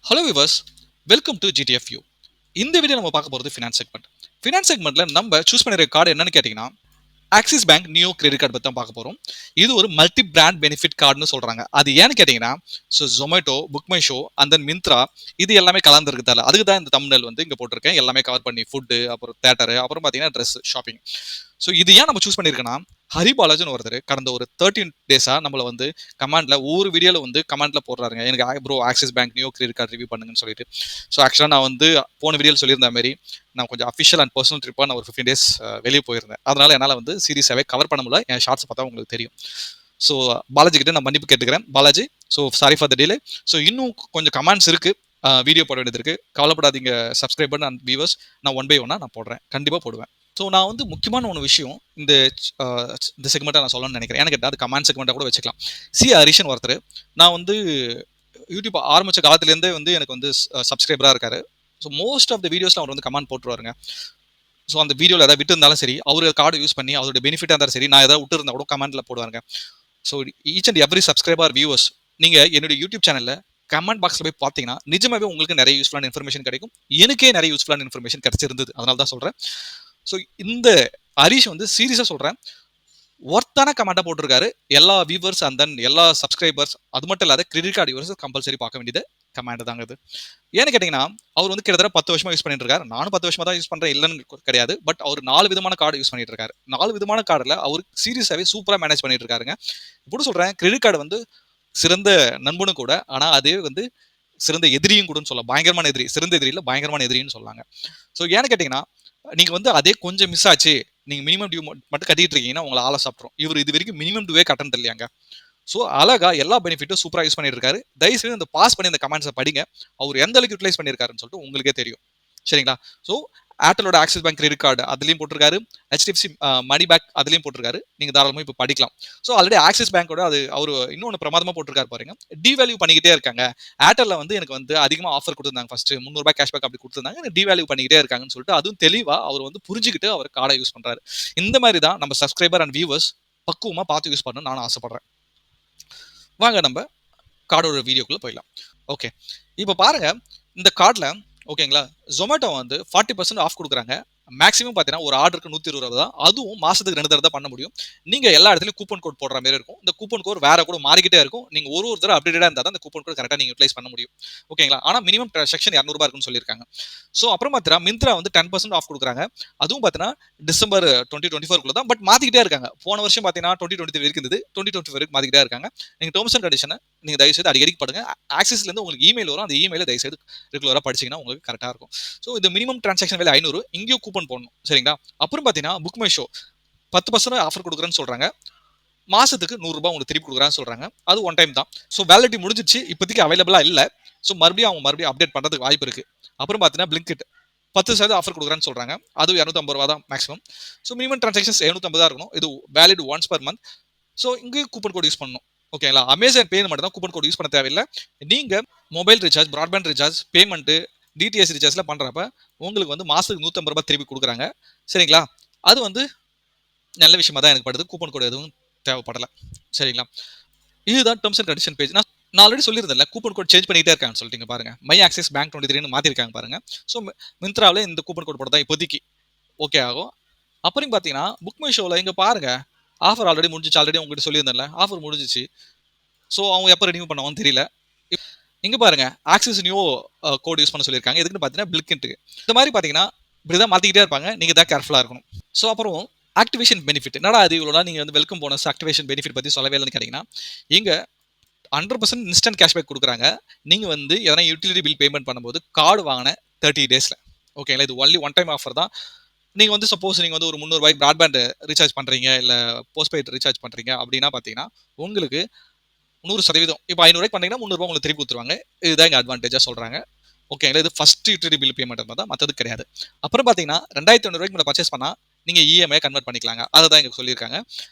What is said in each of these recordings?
Hello viewers, welcome to GTFU. இந்த video நம்ம பார்க்க போகிறது ஃபினான்ஸ் செக்மெண்ட். ஃபினான்ஸ் செக்மெண்ட்ல நம்ம சூஸ் பண்ணிருக்க கார்டு என்னன்னு கேட்டிங்கன்னா axis bank neo credit card பற்றி தான் பார்க்க போகிறோம். இது ஒரு மல்டி பிராண்ட் பெனிஃபிட் கார்டுன்னு சொல்கிறாங்க. அது ஏன்னு கேட்டிங்கன்னா Zomato, book my show and then Myntra இது எல்லாமே கலந்துருக்குதால அதுக்கு தான் இந்த தம்ப்நெயில் வந்து இங்கே போட்டிருக்கேன். எல்லாமே கவர் பண்ணி ஃபுட்டு, அப்புறம் தேட்டரு, அப்புறம் பார்த்தீங்கன்னா ட்ரெஸ், ஷாப்பிங். ஸோ இது ஏன் நம்ம சூஸ் பண்ணியிருக்கோன்னா ஹரிபாலாஜின்னு ஒருத்தர் கடந்த ஒரு 13 டேஸாக நம்மளை வந்து கமெண்ட்ல ஒவ்வொரு வீடியோவில் வந்து கமெண்ட்ல போடுறாருங்க. எனக்கு bro axis bank neo credit card review பண்ணுங்கன்னு சொல்லிட்டு. ஸோ ஆக்சுவலாக நான் வந்து போன வீடியோவில் சொல்லியிருந்த மாதிரி நான் கொஞ்சம் அஃபிஷியல் அண்ட் பர்சனல் ட்ரிப்பாக நான் ஒரு 15 டேஸ் வெளியே போயிருந்தேன். அதனால என்னால் வந்து சீரியஸாகவே கவர் பண்ண முடியல. என் ஷார்ட்ஸ் பார்த்தா உங்களுக்கு தெரியும். ஸோ பாலாஜி கிட்ட நான் மன்னிப்பு கேட்டுக்கிறேன். Balaji, so sorry for the delay. So இன்னும் கொஞ்சம் கமெண்ட்ஸ் இருக்கு, வீடியோ போட வேண்டியது இருக்கு. கவலைப்படாதீங்க சப்ஸ்கிரைபர் அண்ட் வியூவர்ஸ், நான் ஒன் பை ஒன்னா நான் போடுறேன், கண்டிப்பாக போடுவேன். ஸோ நான் வந்து முக்கியமான ஒரு விஷயம் இந்த செக்மெண்ட்டை நான் சொல்லணும்னு நினைக்கிறேன். எனக்கு கேட்டால் அது கமெண்ட் செக்மெண்ட்டாக கூட வச்சுக்கலாம். ஹரிஷன் ஒருத்தர் நான் வந்து யூடியூப் ஆரம்பித்த காலத்துலேருந்தே வந்து எனக்கு வந்து சப்ஸ்கிரைபராக இருக்காரு. ஸோ மோஸ்ட் ஆஃப் த வீடியோஸில் அவர் வந்து கமெண்ட் போட்டுருவாருங்க. ஸோ அந்த வீடியோவில் ஏதாவது விட்டு இருந்தாலும் சரி, அவர் கார்டு யூஸ் பண்ணி அவருடைய பெனிஃபிட்டாக இருந்தாலும் சரி, நான் ஏதாவது விட்டு இருந்தால் கூட கமெண்ட்டில் போடுவாருங்க. So each and every subscriber viewers, நீங்கள் என்னுடைய யூடியூப் சேனலில் கமெண்ட் பாக்ஸில் போய் பார்த்தீங்கன்னா நிஜமாவே உங்களுக்கு நிறைய யூஸ்ஃபுல்லான இன்ஃபர்மேஷன் கிடைக்கும். எனக்கே நிறைய யூஸ்ஃபுல்லான இன்ஃபர்மேஷன் கிடைச்சிருந்தது, அதனால தான் சொல்கிறேன். ஸோ இந்த ஹரிஷ் வந்து சீரியஸாக சொல்கிறேன், ஒர்த்தான கமெண்ட்டாக போட்டிருக்காரு. எல்லா வியூவர்ஸ் அண்ட் தென் எல்லா சப்ஸ்கிரைபர்ஸ், அது மட்டும் இல்லாத கிரெடிட் கார்டு யூவர்ஸ் கம்பல்சரி பார்க்க வேண்டியது கமெண்ட் தாங்க இது. ஏன்னு கேட்டிங்கன்னா அவர் வந்து கிட்டத்தட்ட 10 வருஷமாக யூஸ் பண்ணிட்டு இருக்காரு. நானும் 10 வருஷமாக தான் யூஸ் பண்ணுறேன், இல்லைன்னு கிடையாது. பட் அவர் 4 விதமான கார்டு யூஸ் பண்ணிட்டு இருக்காரு. 4 விதமான கார்டில் அவர் சீரியஸாகவே சூப்பராக மேனேஜ் பண்ணிட்டு இருக்காருங்க. இப்படி சொல்கிறேன், கிரெடிட் கார்டு வந்து சிறந்த நண்பனும் கூட, ஆனால் அதே வந்து சிறந்த எதிரியும் கூட சொல்லலாம். பயங்கரமான எதிரி, சிறந்த எதிரி இல்லை, பயங்கரமான எதிரின்னு சொல்லாங்க. ஸோ ஏன்னு கேட்டிங்கன்னா நீங்கள் வந்து அதே கொஞ்சம் மிஸ் ஆச்சு, நீங்கள் மினிமம் டியூ மட்டும் கட்டிட்டு இருக்கீங்கன்னா உங்களை ஆளை சாப்பிட்றோம். இவர் இது வரைக்கும் மினிமம் டியூவே கட்டணும் இல்லையாங்க. ஸோ அழகா எல்லா பெனிஃபிட்டும் சூப்பராக யூஸ் பண்ணிட்டு இருக்காரு. தயவுசெய்து இந்த பாஸ் பண்ணி இந்த கமெண்ட்ஸை படிங்க. அவர் எந்த அளவுக்கு யூட்டிலைஸ் பண்ணியிருக்காருன்னு சொல்லிட்டு உங்களுக்கே தெரியும். சரிங்களா? ஸோ ஏர்டெலோட ஆக்சிஸ் பேங்க் கிரெடிட் கார்டு அதுலேயும் போட்டிருக்காரு, HDFC மணி பேக் அதுலேயும் போட்டிருக்காரு. நீங்கள் தாராளமாக இப்போ படிக்கலாம். ஸோ ஆல்ரெடி ஆக்சிஸ் பேங்கோட அது அவர் இன்னொன்று பிரமாதமாக போட்டிருக்காரு பாருங்க. டிவேல்யூ பண்ணிக்கிட்டே இருக்காங்க. ஏர்டெல்ல வந்து எனக்கு வந்து அதிகமாக ஆஃபர் கொடுத்துருந்தாங்க, ஃபர்ஸ்ட் 300 ரூபாய் கேஷ்பேக் அப்படி கொடுத்துருந்தாங்க, எனக்கு டிவேல்யூ பண்ணிக்கிட்டே இருக்காங்கன்னு சொல்லிட்டு அதுவும் தெளிவாக அவர் வந்து புரிஞ்சுக்கிட்டு அவர் கார்டை யூஸ் பண்ணுறாரு. இந்த மாதிரி தான் நம்ம சப்ஸ்கிரைபர் அண்ட் வியூவர்ஸ் பக்குவமாக பார்த்து யூஸ் பண்ணணும்னு நான் ஆசைப்படுறேன். வாங்க நம்ம கார்டோட வீடியோக்குள்ள போயிடலாம். ஓகே, இப்போ பாருங்க இந்த கார்டில் ஓகேங்களா, ஜொமேட்டோ வந்து 40% ஆஃப் கொடுக்குறாங்க. மேக்ஸிமம் பார்த்தீங்கன்னா ஒரு ஆர்டருக்கு 120 தான். அதுவும் மாசத்துக்கு 2 தடவை தான் பண்ண முடியும். நீங்க எல்லா இடத்துலையும் கூப்பன் கோட் போடுற மாதிரி இருக்கும். இந்த கூப்பன் கோட் வேற கூட மாறிக்கிட்டே இருக்கும். நீங்க ஒரு தடவை அப்டேட்டடாக இருந்தால் தான் இந்த கூப்பன் கோட் கரெக்டாக நீங்கள் யூட்டிலைஸ் பண்ண முடியும். ஓகேங்களா, ஆனால் மினிமம் செக்ஷன் 200 ரூபாய் இருக்குன்னு சொல்லியிருக்காங்க. ஸோ அப்புறம் பார்த்தீங்கன்னா மிந்த்ரா வந்து 10% ஆஃப் கொடுக்குறாங்க. அதுவும் பார்த்தீங்கன்னா டிசம்பர் 2024 தான். பட் மாற்றிக்கிட்டே இருக்காங்க. போன வருஷம் பார்த்தீங்கன்னா 2023 வரைக்கும் இருந்தது, 2024 வரைக்கும் மாற்றிக்கிட்டே இருக்காங்க. நீங்கள் டேர்ம்ஸ் அண்ட் கண்டிஷனை நீங்கள் தயவுசெய்து அடிக்கடி படுங்க. ஆக்சிஸ்லேருந்து உங்களுக்கு இமெயில் வரும், அந்த இமெயிலை தயவுசெய்து ரெகுலராக படிச்சிங்கன்னா உங்களுக்கு கரெக்டாக இருக்கும். ஸோ இந்த மினிமம் டிரான்சாக்ஷன் வேலை 500, இங்கேயும் கூப்பன் போடணும். சரிங்களா? அப்புறம் பார்த்தீங்கன்னா புக் மை ஷோ 10% ஆஃபர் கொடுக்குறேன்னு சொல்கிறாங்க. மாசத்துக்கு 100 ரூபாய் உங்களுக்கு திருப்பி கொடுக்குறான்னு சொல்றாங்க. அது ஒன் டைம் தான். ஸோ வேலிடிட்டி முடிஞ்சிச்சு, இப்போதைக்கு அவைலபிளா இல்லை. ஸோ மறுபடியும் அப்டேட் பண்ணுறதுக்கு வாய்ப்பு இருக்கு. அப்புறம் பார்த்தீங்கன்னா பிளிங்கிட் 10% ஆஃபர் கொடுக்குறான்னு சொல்றாங்க. அது 250 ரூபா தான் மேக்ஸிமம். ஸோ மினிமம் டிரான்சாக்ஷன்ஸ் 750 தான் இருக்கணும். இது valid once per month. So இங்கேயும் கூப்பன் கோட் யூஸ் பண்ணணும். ஓகேங்களா? அமேசான் பே மட்டும் தான் கூப்பன் கோட் யூஸ் பண்ண தேவையில்லை. நீங்க mobile recharge, broadband recharge, payment, DTS ரீசார்ஜ்ல பண்றப்ப உங்களுக்கு வந்து மாசத்துக்கு 150 ரூபாய் திருப்பி கொடுக்குறாங்க. சரிங்களா? அது வந்து நல்ல விஷயமா தான் எனக்கு படுது. கூப்பன் கோட் எதுவும் தேவைப்படலை. சரிங்களா? இதுதான் டேர்ம்ஸ் அண்ட் கண்டிஷன் பேஜ். நான் ஆல்ரெடி சொல்லியிருந்தேன் கூப்பன் கோட் சேஞ்ச் பண்ணிட்டே இருக்கான்னு சொல்லிட்டு பாருங்க. மை ஆக்சிஸ் பேங்க் 23 மாத்திருக்காங்க பாருங்க. ஸோ மிந்த்ராவில் இந்த கூப்பன் கோட் போட்டு தான் இப்போதைக்கு ஓகே ஆகும். அப்புறம் பார்த்தீங்கன்னா புக் மை ஷோவில் இங்கே பாருங்க, ஆஃபர் ஆல்ரெடி முடிஞ்சிச்சு. ஆல்ரெடி உங்ககிட்ட சொல்லியிருந்தேன்ல, ஆஃபர் முடிஞ்சிச்சு. ஸோ அவங்க எப்போ ரினியூ பண்ணுவாங்கன்னு தெரியல. இங்கே பாருங்க, ஆக்சிஸ் நியூ கோட் யூஸ் பண்ண சொல்லியிருக்காங்க. எதுக்குன்னு பார்த்தீங்கன்னா பிளிங்கிட்டுக்கு. இந்த மாதிரி பார்த்தீங்கன்னா இப்படி தான் மாற்றிக்கிட்டே இருப்பாங்க. நீங்கள் தான் கேர்ஃபுல்லாக இருக்கணும். ஸோ அப்புறம் ஆக்டிவேஷன் பெனிஃபிட் என்னடா அது இவ்வளோ நீங்கள் வந்து வெல்கம் போனஸ் ஆக்டிவேஷன் பெனிஃபிட் பற்றி சொல்லவே இல்லைன்னு கேட்டிங்கன்னா, இங்கே 100% இன்ஸ்டன்ட் கேஷ்பேக் கொடுக்குறாங்க. நீங்கள் வந்து எதனா யூட்டிலிட்டி பில் பேமெண்ட் பண்ணும்போது கார்டு வாங்கின 30 டேஸில். ஓகேங்களா, இது ஒன்லி ஒன் டைம் ஆஃபர் தான். நீங்கள் வந்து சப்போஸ் நீங்கள் வந்து ஒரு 300 ரூபாய்க்கு பிராட்பேண்ட் ரீசார்ஜ் பண்ணுறீங்க, இல்லை போஸ்ட்பெய்ட் ரீசார்ஜ் பண்ணுறீங்க அப்படின்னா பார்த்தீங்கன்னா உங்களுக்கு 100% இப்போ 500 ரூபாய்க்கு பண்ணீங்கன்னா 300 ரூபாய் உங்களுக்கு திருப்பி கொடுத்துருவாங்க. இதுதான் இங்கே அட்வான்டேஜாக சொல்கிறாங்க. ஓகேங்களா, இது ஃபர்ஸ்ட் யூட்டிலிட்டி பில் பேமெண்ட் தான், மற்றது கிடையாது. அப்புறம் பார்த்தீங்கன்னா 2500 ரூபாய்க்கு மேலே பர்ச்சேஸ் பண்ணால் நீங்கள் இஎம்ஐ கன்வெர்ட் பண்ணிக்கலாங்க. அதை தான் இங்கே சொல்லியிருக்காங்க.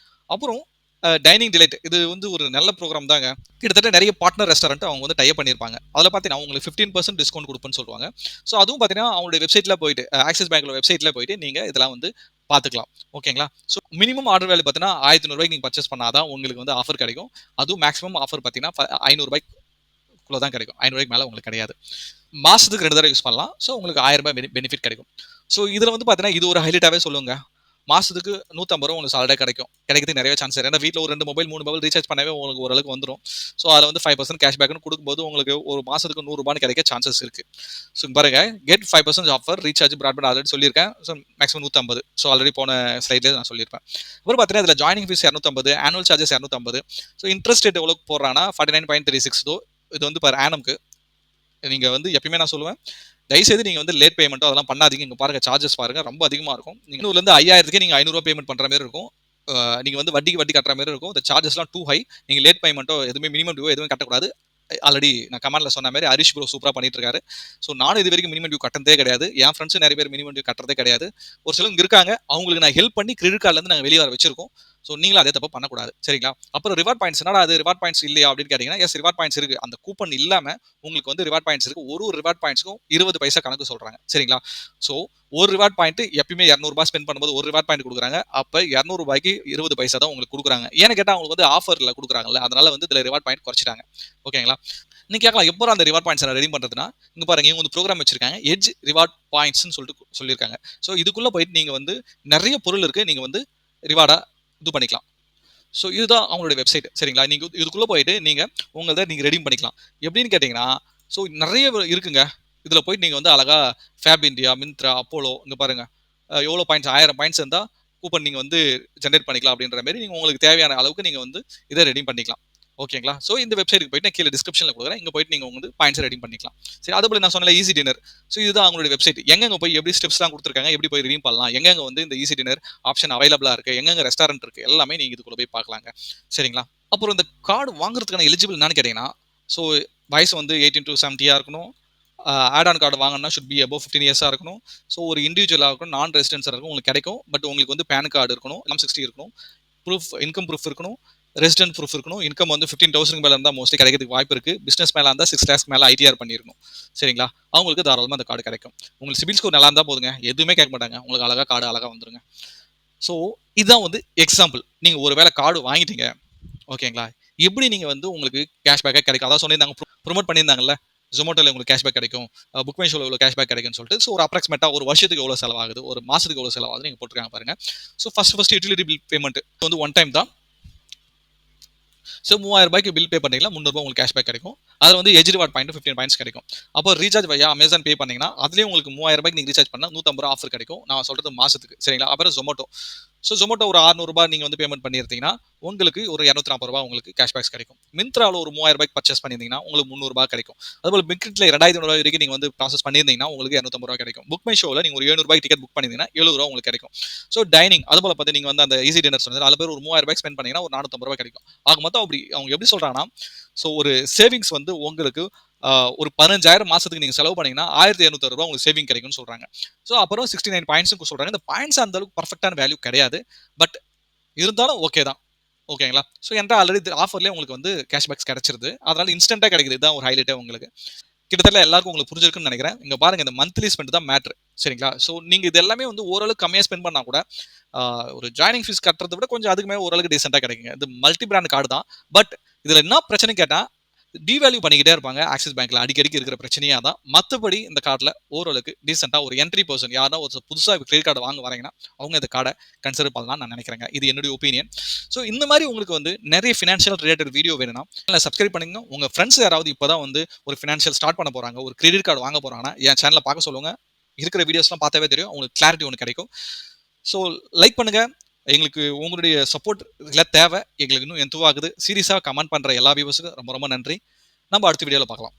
அப்புறம் டைனிங் டிலைட் இது வந்து ஒரு நல்ல ப்ரோக்ராம் தாங்க. கிட்டத்தட்ட நிறைய பார்ட்னர் ரெஸ்டாரண்ட் அவங்க வந்து டைப் பண்ணியிருப்பாங்க. அதில் பார்த்தீங்கன்னா உங்களுக்கு 15% டிஸ்கவுண்ட் கொடுப்பேன்னு சொல்லுவாங்க. ஸோ அதுவும் பார்த்தீங்கன்னா அவங்களுடைய வெப்சைட்டில் போயிட்டு ஆக்சிஸ் பேங்க்ல வெப்சைட்டில் போயிட்டு நீங்கள் இதெல்லாம் வந்து பார்த்துக்கலாம். ஓகேங்களா? ஸோ மினிமம் ஆர்டர் வேல்யூ பார்த்தீங்கன்னா 1500 ரூபாய்க்கு நீங்கள் பர்ச்சேஸ் பண்ணாதான் உங்களுக்கு வந்து ஆஃபர் கிடைக்கும். அதுவும் மேக்ஸிமம் ஆஃபர் பார்த்தீங்கன்னா 500 ரூபாய்க்குள்ள இவ்வளோ தான் கிடைக்கும். 500 மேலே உங்களுக்கு கிடையாது. மாசத்துக்கு 2 தடவை யூஸ் பண்ணலாம். ஸோ உங்களுக்கு 1000 ரூபாய் பெனிஃபிட் கிடைக்கும். ஸோ இதில் வந்து பார்த்தீங்கன்னா இது ஒரு ஹைலைட்டாகவே சொல்லுங்க. மாசத்துக்கு 150 ரூபா உங்களுக்கு சாலரியா கிடைக்கும். கிடைக்கிறதுக்கு நிறைய சான்ஸ் இருக்கு. ஏன்னா வீட்ல ஒரு 2 மொபைல் 3 மொபைல் ரீசார்ஜ் பண்ணவே உங்களுக்கு ஓரளவுக்கு வந்துரும். ஸோ அதில வந்து 5% கேஷ்பேக்னு குடுக்கும்போது உங்களுக்கு ஒரு மாசத்துக்கு ரூ. 100 கிடைக்க சான்சஸ் இருக்கு. ஸோ பாருங்க get 5% offer recharge broadband already சொல்லியிருக்கேன். So maximum 150. ஸோ ஆல்ரெடி போன ஸ்லைட்லேயே நான் சொல்லியிருப்பேன். அப்புறம் பார்த்தீங்கன்னா இதில joining fees 250, annual charges 250. So interest rate எவ்வளோ போடுறாங்கன்னா 49.36 தோ இது வந்து பர் ஆனம்க்கு. நீங்க வந்து எப்பயுமே நான் சொல்லுவேன் தயவுசெய்து நீங்க வந்து லேட் பேமெண்ட்டோ அதெல்லாம் பண்ணாதீங்க. இங்க பாருங்க சார்ஜஸ் பாருங்க ரொம்ப அதிகமா இருக்கும். நீங்க 100லேருந்து 5000க்கு நீங்க ரூ. 500 பேமெண்ட் பண்ற மாதிரி இருக்கும். நீங்க வந்து வட்டிக்கு வட்டி கட்டுற மாதிரி இருக்கும். இந்த சார்ஜஸ்லாம் டூ ஹை. நீங்க லேட் பேமெண்ட்டோ எதுவுமே மினிமம் டியூ எதுவும் கட்டக்கூடாது. ஆல்ரெடி நான் கமெண்ட்ல சொன்ன மாதிரி ஹரிஷ் ப்ரோ சூப்பரா பண்ணிட்டு இருக்காரு. ஸோ நானும் இது வரைக்கும் மினிமம் டியூ கட்டதே கிடையாது. என் ஃப்ரெண்ட்ஸும் நிறைய பேர் மினிமம் டியூ கட்டுறதே கிடையாது. ஒரு சிலவங்க இருக்காங்க. அவங்களுக்கு நான் ஹெல்ப் பண்ணி கிரெடிட் கார்டுல இருந்து நாங்க வெளியே வர வச்சிருக்கோம். ஸோ நீங்களும் அதே தப்பு பண்ணக்கூடாது. சரிங்களா? அப்புறம் ரிவார்ட் பாயிண்ட்ஸ் என்னடா அது ரிவார்ட் பாயிண்ட்ஸ் இல்லையா அப்படின்னு கேட்டீங்கன்னா, எஸ் ரிவார்ட் பாயிண்ட்ஸ் இருக்கு. அந்த கூப்பன் இல்லாம உங்களுக்கு வந்து ரிவார்ட் பாயிண்ட்ஸ் இருக்கு. ஒரு ரிவார்ட் பாயிண்ட்ஸ்க்கும் 20 பைசா கணக்கு சொல்றாங்க. சரிங்களா? ஸோ ஒரு ரிவார்ட் பாயிண்ட் எப்பயுமே ரூ. 200 ஸ்பெண்ட் பண்ணும்போது ஒரு ரிவார்ட் பாயிண்ட் கொடுக்குறாங்க. அப்ப ரூ. 200க்கு 20 பைசா தான் உங்களுக்கு கொடுக்குறாங்க. ஏன்னு கேட்டா அவங்களுக்கு வந்து ஆஃபர்ல கொடுக்குறாங்கல்ல. அதனால வந்து இதுல ரிவார்ட் பாயிண்ட் குறைச்சிட்டாங்க. ஓகேங்களா? நீங்க கேட்கலாம் எப்போ அந்த ரிவார்ட் பாயிண்ட்ஸ் ரெடி பண்றதுன்னா இங்க பாருங்க இவங்க வந்து ப்ரோக்ராம் வச்சிருக்காங்க எட்ஜ் ரிவார்ட் பாயிண்ட்ஸ்னு சொல்லிட்டு சொல்லியிருக்காங்க. ஸோ இதுக்குள்ள போயிட்டு நீங்க வந்து நிறைய பொருள் இருக்கு. நீங்க வந்து ரிவார்டா இது பண்ணிக்கலாம். ஸோ இதுதான் அவங்களுடைய வெப்சைட். சரிங்களா? நீங்க இதுக்குள்ள போயிட்டு நீங்க உங்களத நீங்க ரெடீம் பண்ணிக்கலாம். எப்படின்னு கேட்டீங்கன்னா ஸோ நிறைய இருக்குங்க. இதுல போயிட்டு நீங்க வந்து அழகா ஃபேப் இந்தியா, மிந்த்ரா, அப்போலோ இங்க பாருங்க எவ்வளோ பாயிண்ட்ஸ் 1000 பாயிண்ட்ஸ் இருந்தா கூப்பன் நீங்க வந்து ஜென்ரேட் பண்ணிக்கலாம் அப்படின்ற மாதிரி நீங்க உங்களுக்கு தேவையான அளவுக்கு நீங்க வந்து இதை ரெடீம் பண்ணிக்கலாம். ஓகேங்களா? ஸோ இந்த வெப்சைட்டுக்கு போயிட்டு நான் கீழே டிஸ்கிரிப்ஷனில் கொடுக்குறேன். இங்கே போயிட்டு நீங்கள் வந்து பாயிண்ட்ஸ் ரெடீம் பண்ணிக்கலாம். சரி அதுபோல நான் சொன்னல ஈஸி டின்னர். ஸோ இதுதான் அவங்களுடைய வெப்சைட். எங்கெங்க போய் எப்படி ஸ்டெப்ஸ்லாம் கொடுத்துருக்காங்க, எப்படி போய் ரெடீம் பண்ணலாம், எங்கெங்க வந்து இந்த ஈஸி டின்னர் ஆப்ஷன் அவைலபிளாக இருக்குது, எங்கெங்க ரெஸ்டாரண்ட் இருக்குது எல்லாமே நீங்கள் இதுக்குள்ள போய் பார்க்கலாங்க. சரிங்களா? அப்புறம் இந்த கார்டு வாங்குறதுக்கான எலிஜிபிள் என்னன்னு கேட்டிங்கன்னா ஸோ வயசு வந்து 18 to 70 இருக்கணும். ஆட் ஆன் கார்டு வாங்கினா ஷுட் பி அபவ் 15 இயர்ஸாக இருக்கணும். ஸோ ஒரு இண்டிவிஜுவலாக இருக்கணும், நான் ரெசிடென்ஸாக இருக்கும் உங்களுக்கு கிடைக்கும். பட் உங்களுக்கு வந்து பேன் கார்டு இருக்கணும், M60 இருக்கணும், ப்ரூஃப் இன்கம் ப்ரூஃப் இருக்கணும், ரெசிடென்ட் ப்ரூஃப் இருக்கணும். இன்கம் வந்து 15,000 மேலே இருந்தால் மோஸ்ட்லி கிடைக்கிறதுக்கு வாய்ப்பு இருக்குது. பிஸ்னஸ் மேலே இருந்தால் 6 lakhs மேலே ITR பண்ணியிருக்கணும். சரிங்களா? அவங்களுக்கு தாராளமாக அந்த கார்டு கிடைக்கும். உங்களுக்கு சிபில் ஸ்கோர் நல்லா இருந்தால் போதுங்க, எதுவுமே கேட்க மாட்டாங்க. உங்களுக்கு அழகாக கார்டு அழகாக வந்துருங்க. ஸோ இதுதான் வந்து எக்ஸாம்பிள். நீங்கள் ஒரு வேளை கார்டு வாங்கிட்டீங்க ஓகேங்களா? எப்படி நீங்கள் வந்து உங்களுக்கு கேஷ்பேக்காக கிடைக்கும் அதான் சொன்னிருந்தாங்க ப்ரொமோட் பண்ணியிருந்தாங்கல்ல ஜொமேட்டோவில் உங்களுக்கு கேஷ்பேக் கிடைக்கும், புக் மை ஷோவில் எவ்வளோ கேஷ்பேக் கிடைக்கும்னு சொல்லிட்டு. ஸோ ஒரு அப்ராக்சிமேட்டாக ஒரு வருஷத்துக்கு எவ்வளோ செலவாகுது, ஒரு மாதத்துக்கு எவ்வளோ செலவாகுது நீங்கள் போட்டுருக்காங்க பாருங்க. So first utility bill payment வந்து ஒன் டைம் தான். ஸோ 3000 பில் பே பண்ணிங்கன்னா 300 உங்களுக்கு கேஷ்பேக் கிடைக்கும். அதில் வந்து எஜ் ரிவார்ட் பாயிண்ட் 15 பாயிண்ட்ஸ் கிடைக்கும். அப்போ ரீசார்ஜ் வையா அமேசான் பே பண்ணீங்கன்னா அதுலேயும் உங்களுக்கு 3000 நீங்கள் ரீசார்ஜ் பண்ணால் 150 ஆஃபர் கிடைக்கும். நான் சொல்கிறது மாதத்துக்கு. சரிங்களா? அப்புறம் ஜொமேட்டோ. ஸோ ஜொமேட்டோ ஒரு 600 நீங்கள் வந்து பேமெண்ட் பண்ணியிருந்தீங்கன்னா உங்களுக்கு ஒரு 240 உங்களுக்கு கேஷ்பேக்ஸ் கிடைக்கும். மிந்த்ராவில் ஒரு 3000 பர்ச்சேஸ் பண்ணியிருந்தீங்கன்னா உங்களுக்கு 300 கிடைக்கும். அதுபோல் பிக்ரிட்டில் 2500 வரைக்கும் நீங்கள் வந்து ப்ராசஸ் பண்ணியிருந்தீங்கன்னா உங்களுக்கு 250 கிடைக்கும். புக் மை ஷோவில் நீங்கள் ஒரு 700 டிக்கெட் புக் பண்ணியிருந்தீங்கன்னா 70 உங்களுக்கு கிடைக்கும். ஸோ டைனிங் அதுபோல் பார்த்து நீங்கள் வந்து அந்த ஈஸி டின்னர் சொன்னது அதில் பேர் ஒரு 3000 ஸ்பெண்ட் பண்ணீங்கன்னா ஒரு 450 கிடைக்கும். ஆக மொத்தம் அப்படி அவங்க எப்படி சொல்கிறாங்கன்னா ஸோ ஒரு சேவிங்ஸ் வந்து உங்களுக்கு ஒரு 15,000 மாசத்துக்கு நீங்க செலவு பண்ணீங்கன்னா 1,760 உங்களுக்கு சேவிங் கிடைக்கும்னு சொல்றாங்க. ஸோ அப்புறம் 69 பாயிண்ட்ஸும் சொல்றாங்க. இந்த பாயிண்ட்ஸ் அந்த அளவுக்கு பர்ஃபெக்டான வேல்யூ கிடையாது. பட் இருந்தாலும் ஓகே தான். ஓகேங்களா? ஸோ என்கிட்ட ஆல்ரெடி ஆஃபர்லேயே உங்களுக்கு வந்து கேஷ்பேக்ஸ் கிடைச்சிருது. அதனால இன்ஸ்டன்ட்டாக கிடைக்குது. இதுதான் ஒரு ஹைலைட்டே உங்களுக்கு. கிட்டத்தட்ட எல்லாருக்கும் உங்களுக்கு புரிஞ்சிருக்குன்னு நினைக்கிறேன். இங்க பாருங்க இந்த மந்த்லி ஸ்பெண்ட் தான் மேட்ரு. சரிங்களா? ஸோ நீங்க இது எல்லாமே வந்து ஓரளவுக்கு கம்மியாக ஸ்பெண்ட் பண்ணா கூட ஒரு ஜாயினிங் ஃபீஸ் கட்டுறதை விட கொஞ்சம் அதுக்கு மேலே ஓரளவுக்கு டீசெண்டாக கிடைக்குங்க. இது மல்டி பிராண்ட் கார்டு தான். பட் இதில் என்ன பிரச்சனை கேட்டால் டிவேல்யூ பண்ணிக்கிட்டே இருப்பாங்க. ஆக்சிஸ் பேங்க்ல அடிக்கடிக்கு இருக்கிற பிரச்சனையா தான். மற்றபடி இந்த கார்டில் ஓரளவுக்கு டீசெண்டாக ஒரு என்ட்ரி பர்சன் யாரா ஒரு புதுசாக கிரெடிட் கார்டு வாங்க வரீங்கன்னா அவங்க இந்த கார்டை கன்சிடர் பண்ணலாம் நான் நினைக்கிறேங்க. இது என்னுடைய ஒப்பீனியன். ஸோ இந்த மாதிரி உங்களுக்கு வந்து நிறைய ஃபினான்ஷியல் ரிலேட்டட் வீடியோ வேணும்னா சேனலை சப்ஸ்கிரைப் பண்ணுங்க. உங்க ஃப்ரெண்ட்ஸ் யாராவது இப்போதான் வந்து ஒரு ஃபினான்ஷியல் ஸ்டார்ட் பண்ண போறாங்க, ஒரு கிரெடிட் கார்டு வாங்க போறாங்கன்னா என் சேனலை பார்க்க சொல்லுங்க. இருக்கிற வீடியோஸ்லாம் பார்த்தாவே தெரியும். உங்களுக்கு கிளாரிட்டி ஒன்று கிடைக்கும். ஸோ லைக் பண்ணுங்க. எங்களுக்கு உங்களுடைய சப்போர்ட் இதில் தேவை. எங்களுக்கு இன்னும் எந்துவாகுது. சீரியஸாக கமெண்ட் பண்ணுற எல்லா வியூவர்ஸுக்கும் ரொம்ப ரொம்ப நன்றி. நம்ம அடுத்த வீடியோவில் பார்க்கலாம்.